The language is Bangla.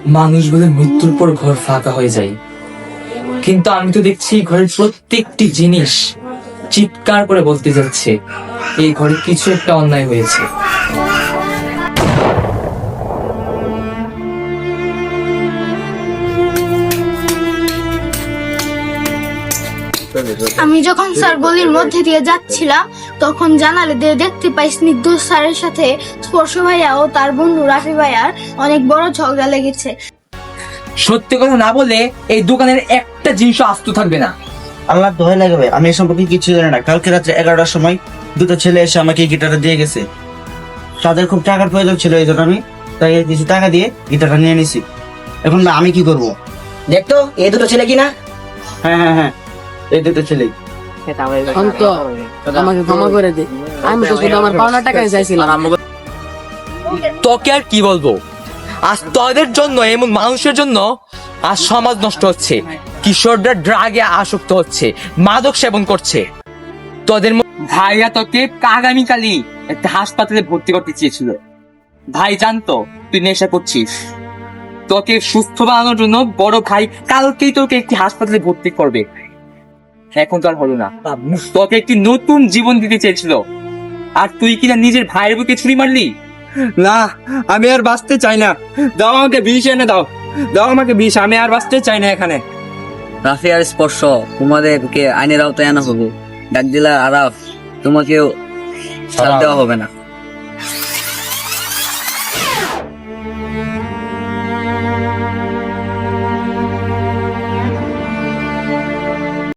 মানুষ বলে মৃত্যুর পর ঘর ফাঁকা হয়ে যায়, কিন্তু আমি তো দেখছি ঘরের প্রত্যেকটি জিনিস চিৎকার করে বলতে যাচ্ছে এই ঘরে কিছু একটা অন্যায় হয়েছে। আমি যখন স্যার গলির মধ্যে দিয়ে যাচ্ছিলাম তখন জানালা দিয়ে দেখতে পাই স্নিগ্ধ স্যারের সাথে স্পর্শ ভাইয়া ও তার বন্ধু রাফি ভাইয়ার অনেক বড় ঝগড়া লেগেছে। সত্যি কথা না বলে এই দোকানের একটা জিনিসও আস্ত থাকবে না। আল্লাহ দোহাই লাগবে, আমি এই সম্পর্কে কিছু জানি না। কালকে রাত্রে 11টার সময় দুটো ছেলে এসে আমাকে এই গিটারটা দিয়ে গেছে। তাদের খুব টাকার প্রয়োজন ছিল, এই জন্য আমি তাই কিছু টাকা দিয়ে গিটারটা নিয়ে নিছি। এখন আমি কি করব? দেখতো এই দুটো ছেলে কিনা। হ্যাঁ হ্যাঁ হ্যাঁ, এই দুটো ছেলে। অন্ত আমাকে ক্ষমা করে দে, আমি তো শুধু আমার পাওনা টাকাই চাইছিলাম। তোকে আর কি বলবো, আজ তোদের জন্য, এমন মানুষের জন্য আজ সমাজ নষ্ট হচ্ছে। কিশোররা ড্রাগে আসক্ত হচ্ছে, মাদক সেবন করছে। তোদের ভাইয়া তোকে আগামীকালই একটা হাসপাতালে ভর্তি করতে চেয়েছিল। ভাই জানতো তুই নেশা করছিস, তোকে সুস্থ বানানোর জন্য বড় ভাই কালকেই তোকে একটি হাসপাতালে ভর্তি করবে। এখন তো আর হলো না, তোকে একটি নতুন জীবন দিতে চেয়েছিল, আর তুই কিনা নিজের ভাইয়ের বুকে ছুরি মারলি। না, আমি আর বাঁচতে চাই না। দাও আমাকে বিষ এনে দাও, দাও আমাকে বিষ। আমি আর বাঁচতে চাই না এখানে। রাফি আর স্পর্শ, তোমাদেরকে আইনের আওতায় আনা হবে। ডাক দিলা আরাফ, তোমাকেও ছাড় দেওয়া হবে না।